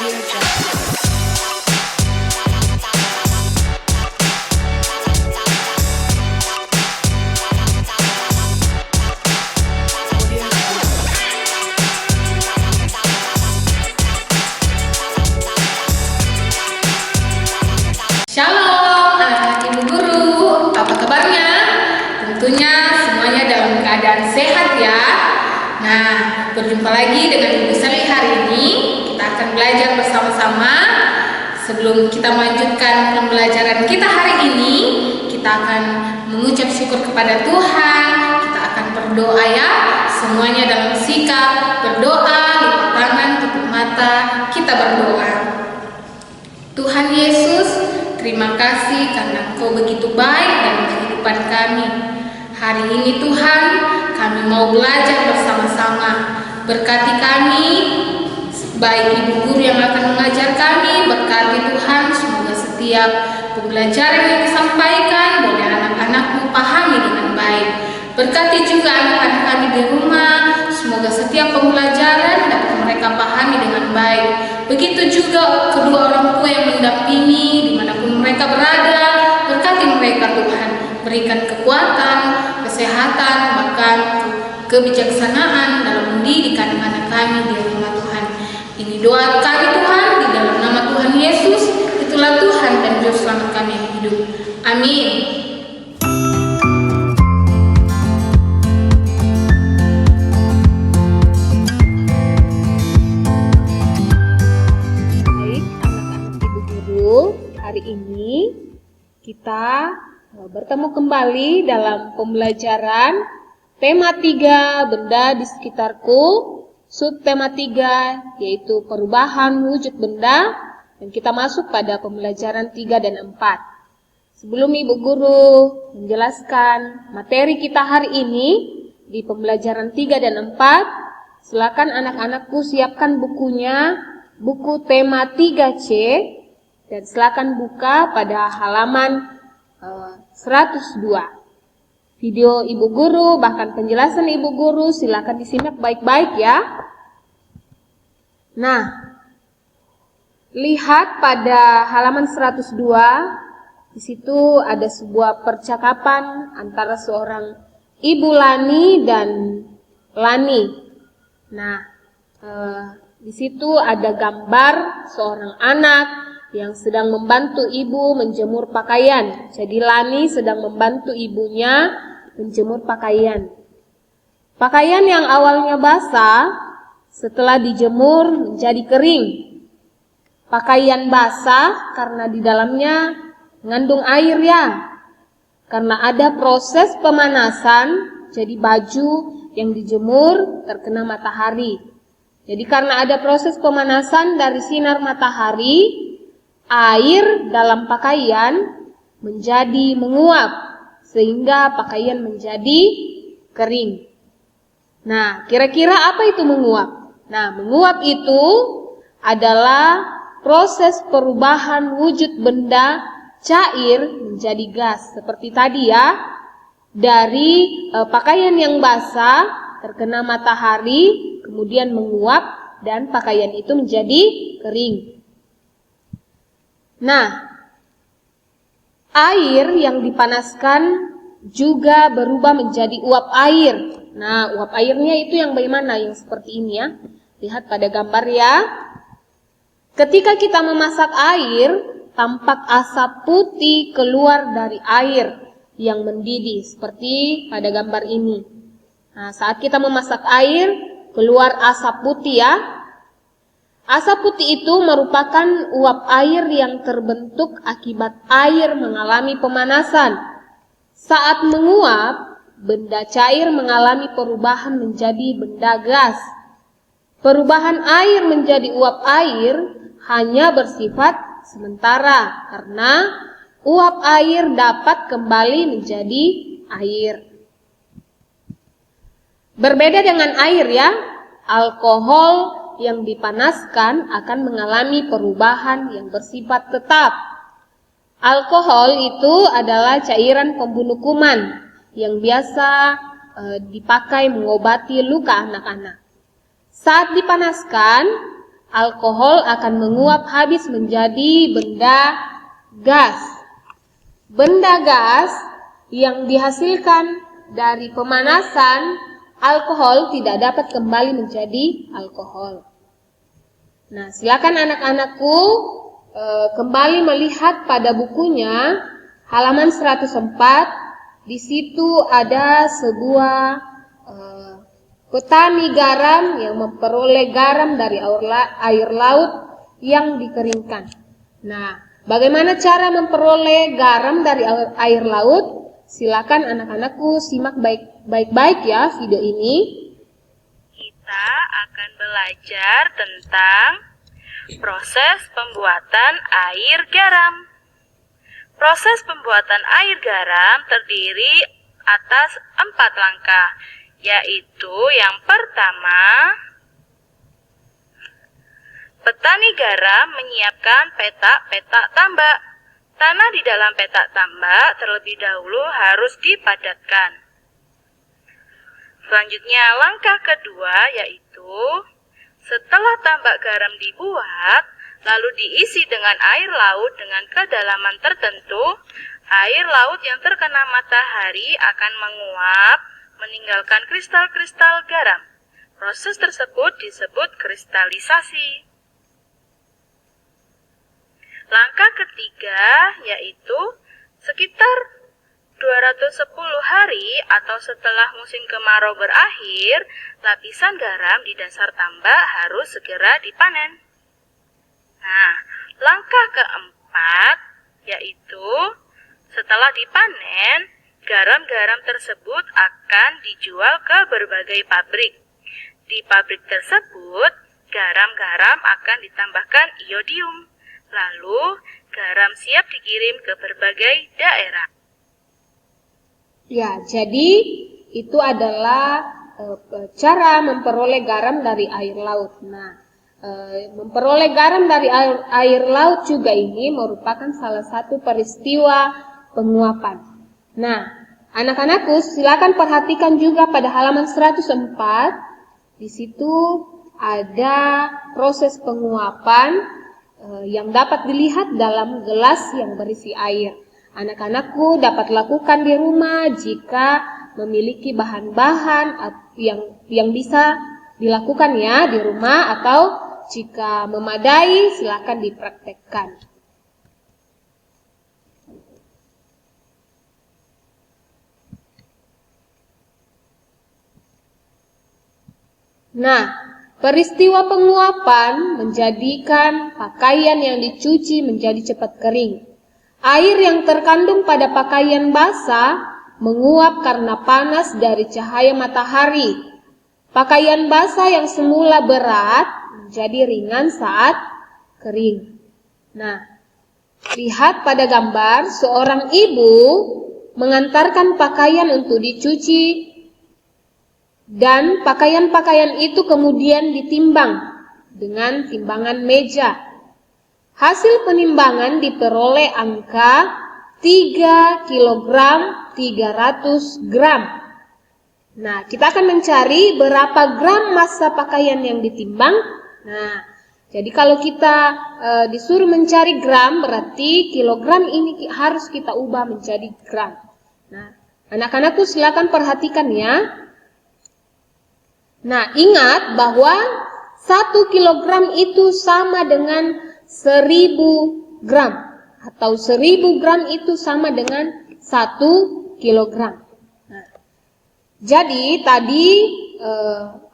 Shalom anak-anak ibu guru, apa kabarnya? Tentunya semuanya dalam keadaan sehat ya. Nah, berjumpa lagi dengan Ibu Sally hari ini. Kita akan belajar bersama-sama. Sebelum kita melanjutkan pembelajaran kita hari ini, kita akan mengucap syukur kepada Tuhan. Kita akan berdoa ya. Semuanya dalam sikap berdoa, lipat tangan, tutup mata, kita berdoa. Tuhan Yesus, terima kasih karena Engkau begitu baik dalam kehidupan kami. Hari ini Tuhan, kami mau belajar bersama-sama. Berkati kami, baik ibu guru yang akan mengajar kami, berkati Tuhan, semoga setiap pembelajaran yang disampaikan boleh anak-anakmu pahami dengan baik. Berkati juga anak-anak kami di rumah, semoga setiap pembelajaran dapat mereka pahami dengan baik. Begitu juga kedua orang tua yang mendampingi dimanapun mereka berada, berkati mereka Tuhan, berikan kekuatan, kesehatan, bahkan kebijaksanaan dalam mendidik anak-anak kami di rumah Tuhan. Ini doa kami Tuhan, di dalam nama Tuhan Yesus, itulah Tuhan dan Juru Selamat kami yang hidup. Amin. Hari ini kita bertemu kembali dalam pembelajaran tema 3 benda di sekitarku, subtema 3 yaitu perubahan wujud benda, dan kita masuk pada pembelajaran 3 dan 4. Sebelum Ibu Guru menjelaskan materi kita hari ini di pembelajaran 3 dan 4, silakan anak-anakku siapkan bukunya, buku tema 3C, dan silakan buka pada halaman 102. Video Ibu Guru, bahkan penjelasan Ibu Guru, silakan disimak baik-baik ya. Nah, lihat pada halaman 102, di situ ada sebuah percakapan antara seorang Ibu Lani dan Lani. Nah, di situ ada gambar seorang anak yang sedang membantu ibu menjemur pakaian. Jadi Lani sedang membantu ibunya menjemur pakaian. Pakaian yang awalnya basah setelah dijemur menjadi kering. Pakaian basah karena di dalamnya mengandung air ya. Karena ada proses pemanasan, jadi baju yang dijemur terkena matahari. Jadi karena ada proses pemanasan dari sinar matahari, air dalam pakaian menjadi menguap sehingga pakaian menjadi kering. Nah, kira-kira apa itu menguap? Nah, menguap itu adalah proses perubahan wujud benda cair menjadi gas. Seperti tadi ya, dari pakaian yang basah terkena matahari kemudian menguap dan pakaian itu menjadi kering. Nah, air yang dipanaskan juga berubah menjadi uap air. Nah, uap airnya itu yang bagaimana? Yang seperti ini ya. Lihat pada gambar ya. Ketika kita memasak air, tampak asap putih keluar dari air yang mendidih. Seperti pada gambar ini. Nah, saat kita memasak air, keluar asap putih ya. Asap putih itu merupakan uap air yang terbentuk akibat air mengalami pemanasan. Saat menguap, benda cair mengalami perubahan menjadi benda gas. Perubahan air menjadi uap air hanya bersifat sementara karena uap air dapat kembali menjadi air. Berbeda dengan air ya, alkohol yang dipanaskan akan mengalami perubahan yang bersifat tetap. Alkohol itu adalah cairan pembunuh kuman yang biasa dipakai mengobati luka anak-anak. Saat dipanaskan, alkohol akan menguap habis menjadi benda gas. Benda gas yang dihasilkan dari pemanasan alkohol tidak dapat kembali menjadi alkohol. Nah, silakan anak-anakku kembali melihat pada bukunya halaman 104. Di situ ada sebuah petani garam yang memperoleh garam dari air laut yang dikeringkan. Nah, bagaimana cara memperoleh garam dari air laut? Silakan anak-anakku simak baik-baik ya video ini. Kita akan belajar tentang proses pembuatan air garam. Proses pembuatan air garam terdiri atas 4 langkah, yaitu yang pertama, petani garam menyiapkan petak-petak tambak. Tanah di dalam petak tambak terlebih dahulu harus dipadatkan. Selanjutnya langkah kedua yaitu setelah tambak garam dibuat, lalu diisi dengan air laut dengan kedalaman tertentu, air laut yang terkena matahari akan menguap, meninggalkan kristal-kristal garam. Proses tersebut disebut kristalisasi. Langkah ketiga yaitu sekitar 210 hari atau setelah musim kemarau berakhir, lapisan garam di dasar tambak harus segera dipanen. Nah, langkah keempat yaitu setelah dipanen, garam-garam tersebut akan dijual ke berbagai pabrik. Di pabrik tersebut, garam-garam akan ditambahkan iodium. Lalu, garam siap dikirim ke berbagai daerah. Ya, jadi itu adalah cara memperoleh garam dari air laut. Nah, memperoleh garam dari air laut juga ini merupakan salah satu peristiwa penguapan. Nah, anak-anakku silakan perhatikan juga pada halaman 104. Di situ ada proses penguapan yang dapat dilihat dalam gelas yang berisi air. Anak-anakku dapat lakukan di rumah jika memiliki bahan-bahan yang bisa dilakukan ya di rumah, atau jika memadai silakan dipraktekkan. Nah, peristiwa penguapan menjadikan pakaian yang dicuci menjadi cepat kering. Air yang terkandung pada pakaian basah menguap karena panas dari cahaya matahari. Pakaian basah yang semula berat menjadi ringan saat kering. Nah, lihat pada gambar, seorang ibu mengantarkan pakaian untuk dicuci, dan pakaian-pakaian itu kemudian ditimbang dengan timbangan meja. Hasil penimbangan diperoleh angka 3 kg 300 gram. Nah, kita akan mencari berapa gram massa pakaian yang ditimbang. Nah, jadi kalau kita disuruh mencari gram, berarti kilogram ini harus kita ubah menjadi gram. Nah, anak-anakku silakan perhatikan ya. Nah, ingat bahwa 1 kilogram itu sama dengan 1000 gram. Atau 1000 gram itu sama dengan 1 kilogram. Nah, jadi tadi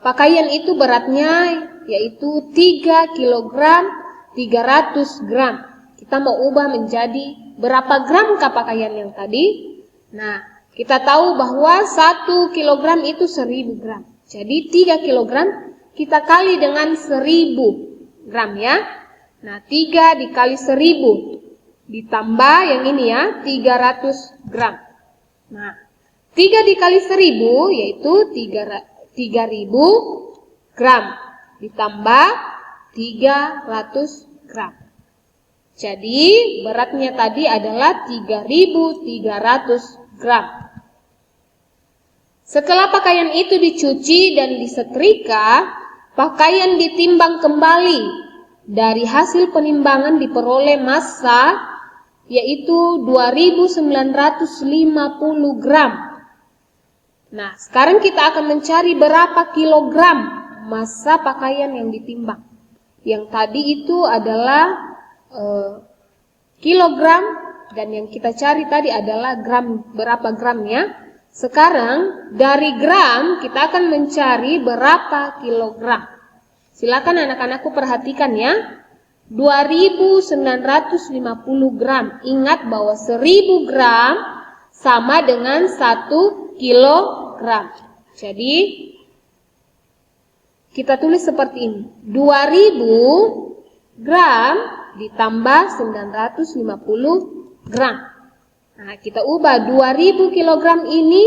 pakaian itu beratnya yaitu 3 kilogram 300 gram. Kita mau ubah menjadi berapa gram pakaian yang tadi? Nah, kita tahu bahwa 1 kilogram itu 1000 gram. Jadi 3 kilogram kita kali dengan 1000 gram ya. Nah, 3 dikali 1000 ditambah yang ini ya, 300 gram. Nah, 3 dikali 1000 yaitu 3000 gram ditambah 300 gram. Jadi beratnya tadi adalah 3300 gram. Setelah pakaian itu dicuci dan disetrika, pakaian ditimbang kembali dari hasil penimbangan diperoleh massa yaitu 2.950 gram. Nah, sekarang kita akan mencari berapa kilogram massa pakaian yang ditimbang. Yang tadi itu adalah kilogram dan yang kita cari tadi adalah gram, berapa gramnya. Sekarang dari gram kita akan mencari berapa kilogram. Silakan anak-anakku perhatikan ya. 2.950 gram. Ingat bahwa 1.000 gram sama dengan 1 kilogram. Jadi kita tulis seperti ini. 2.000 gram ditambah 950 gram. Nah, kita ubah 2.000 kilogram ini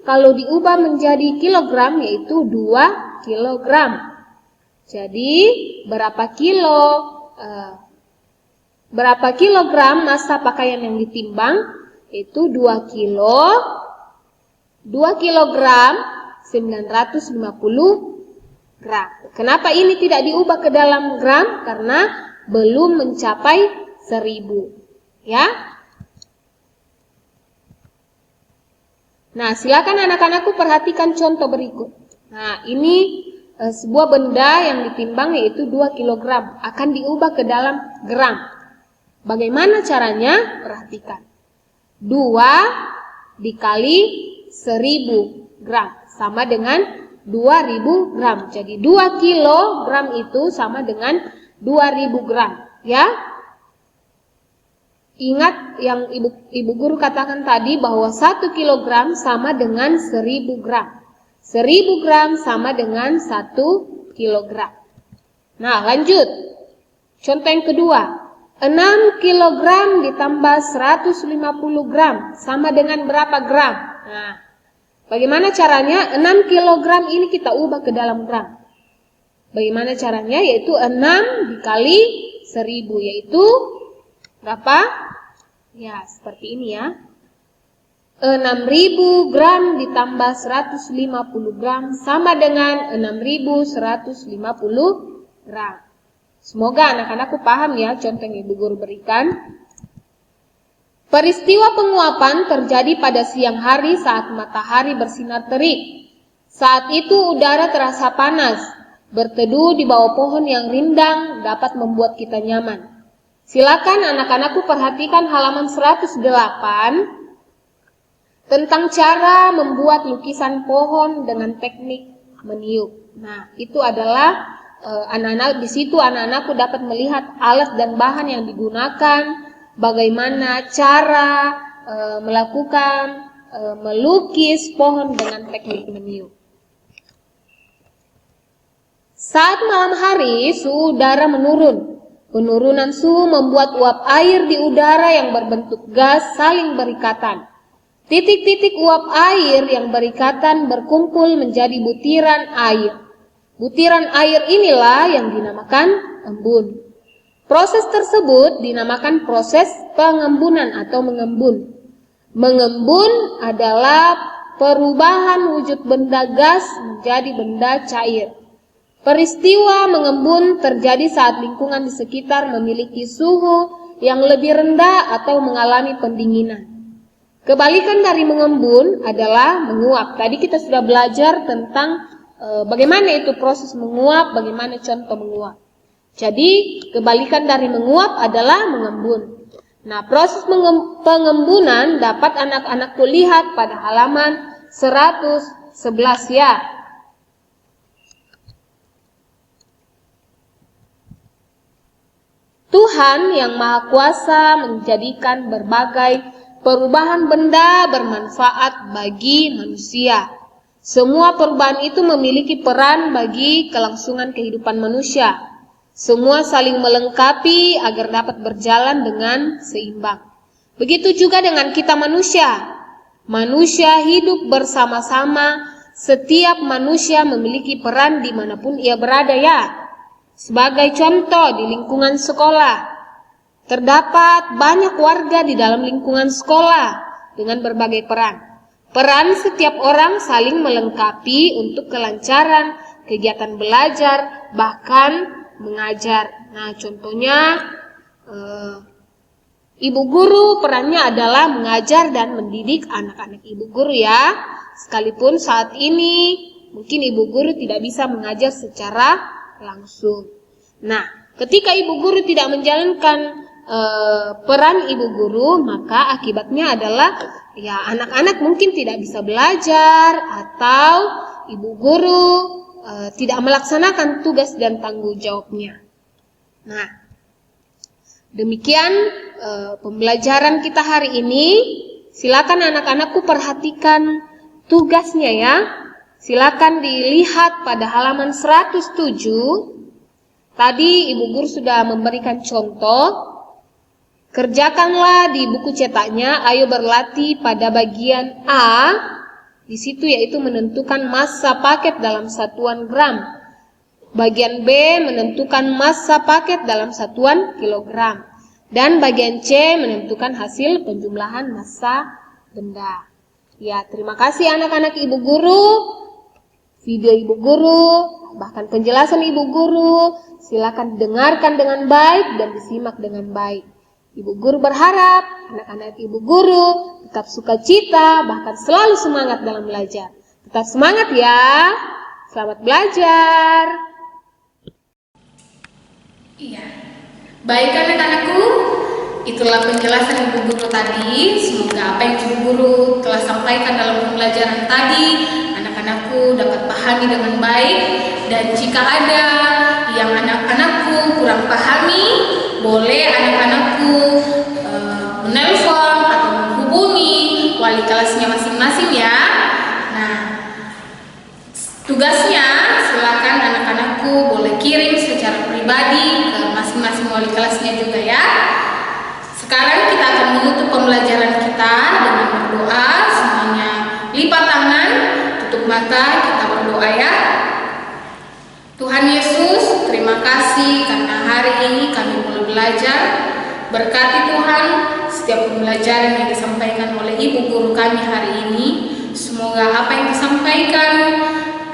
kalau diubah menjadi kilogram yaitu 2 kilogram. Jadi berapa kilogram massa pakaian yang ditimbang? Itu 2 kilogram 950 gram. Kenapa ini tidak diubah ke dalam gram? Karena belum mencapai 1.000. Ya. Nah, silakan anak-anakku perhatikan contoh berikut. Nah, ini sebuah benda yang ditimbang yaitu 2 kilogram akan diubah ke dalam gram. Bagaimana caranya? Perhatikan. 2 dikali 1.000 gram sama dengan 2.000 gram. Jadi 2 kilogram itu sama dengan 2.000 gram. Ya. Ingat yang ibu guru katakan tadi bahwa 1 kilogram sama dengan 1.000 gram. 1.000 gram sama dengan 1 kilogram. Nah, lanjut. Contoh yang kedua. 6 kilogram ditambah 150 gram sama dengan berapa gram? Nah, bagaimana caranya? 6 kilogram ini kita ubah ke dalam gram. Bagaimana caranya? Yaitu 6 dikali 1.000, yaitu berapa? Ya, seperti ini ya. 6.000 gram ditambah 150 gram sama dengan 6.150 gram. Semoga anak-anakku paham ya contoh yang ibu guru berikan. Peristiwa penguapan terjadi pada siang hari saat matahari bersinar terik. Saat itu udara terasa panas. Berteduh di bawah pohon yang rindang dapat membuat kita nyaman. Silakan anak-anakku perhatikan halaman 108 tentang cara membuat lukisan pohon dengan teknik meniup. Nah, itu adalah anak-anak di situ anak-anakku dapat melihat alat dan bahan yang digunakan, bagaimana cara melakukan melukis pohon dengan teknik meniup. Saat malam hari, suhu udara menurun. Penurunan suhu membuat uap air di udara yang berbentuk gas saling berikatan. Titik-titik uap air yang berikatan berkumpul menjadi butiran air. Butiran air inilah yang dinamakan embun. Proses tersebut dinamakan proses pengembunan atau mengembun. Mengembun adalah perubahan wujud benda gas menjadi benda cair. Peristiwa mengembun terjadi saat lingkungan di sekitar memiliki suhu yang lebih rendah atau mengalami pendinginan. Kebalikan dari mengembun adalah menguap. Tadi kita sudah belajar tentang bagaimana itu proses menguap, bagaimana contoh menguap. Jadi kebalikan dari menguap adalah mengembun. Nah, proses pengembunan dapat anak-anakku lihat pada halaman 111 ya. Tuhan yang Maha Kuasa menjadikan berbagai perubahan benda bermanfaat bagi manusia. Semua perubahan itu memiliki peran bagi kelangsungan kehidupan manusia. Semua saling melengkapi agar dapat berjalan dengan seimbang. Begitu juga dengan kita manusia. Manusia hidup bersama-sama. Setiap manusia memiliki peran dimanapun ia berada ya. Sebagai contoh di lingkungan sekolah, terdapat banyak warga di dalam lingkungan sekolah dengan berbagai peran. Peran setiap orang saling melengkapi untuk kelancaran kegiatan belajar, bahkan mengajar. Nah, contohnya ibu guru perannya adalah mengajar dan mendidik anak-anak ibu guru ya. Sekalipun saat ini mungkin ibu guru tidak bisa mengajar secara langsung. Nah, ketika ibu guru tidak menjalankan peran ibu guru, maka akibatnya adalah ya anak-anak mungkin tidak bisa belajar atau ibu guru tidak melaksanakan tugas dan tanggung jawabnya. Nah, demikian pembelajaran kita hari ini. Silakan anak-anakku perhatikan tugasnya ya. Silakan dilihat pada halaman 107. Tadi ibu guru sudah memberikan contoh. Kerjakanlah di buku cetaknya, ayo berlatih pada bagian A, di situ yaitu menentukan massa paket dalam satuan gram. Bagian B menentukan massa paket dalam satuan kilogram. Dan bagian C menentukan hasil penjumlahan massa benda. Ya, terima kasih anak-anak ibu guru. Video ibu guru, bahkan penjelasan ibu guru, silakan dengarkan dengan baik dan disimak dengan baik. Ibu guru berharap anak-anak ibu guru tetap sukacita, bahkan selalu semangat dalam belajar. Tetap semangat ya. Selamat belajar. Iya. Baik anak-anakku, itulah penjelasan ibu guru tadi. Semoga apa yang ibu guru telah sampaikan dalam pembelajaran tadi anak-anakku dapat pahami dengan baik. Dan jika ada yang anak-anakku kurang pahami, boleh anak-anakku menelpon atau menghubungi wali kelasnya masing-masing ya. Nah, tugasnya silakan anak-anakku boleh kirim secara pribadi ke masing-masing wali kelasnya juga ya. Sekarang kita akan menutup pembelajaran kita dengan berdoa. Semuanya lipat tangan, tutup mata, kita berdoa ya. Tuhan Yesus, terima kasih karena hari ini kami boleh belajar. Berkati Tuhan setiap pembelajaran yang disampaikan oleh ibu guru kami hari ini. Semoga apa yang disampaikan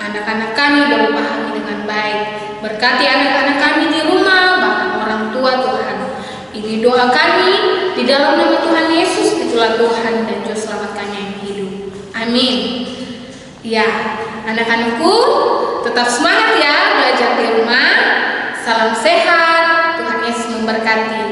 anak-anak kami boleh pahami dengan baik. Berkati anak-anak kami di rumah, bahkan orang tua Tuhan. Ini doa kami di dalam nama Tuhan Yesus, itulah Tuhan dan Juru Selamat kami yang hidup. Amin. Ya, anak-anakku tetap semangat ya belajar di rumah. Salam sehat, Tuhan Yesus memberkati.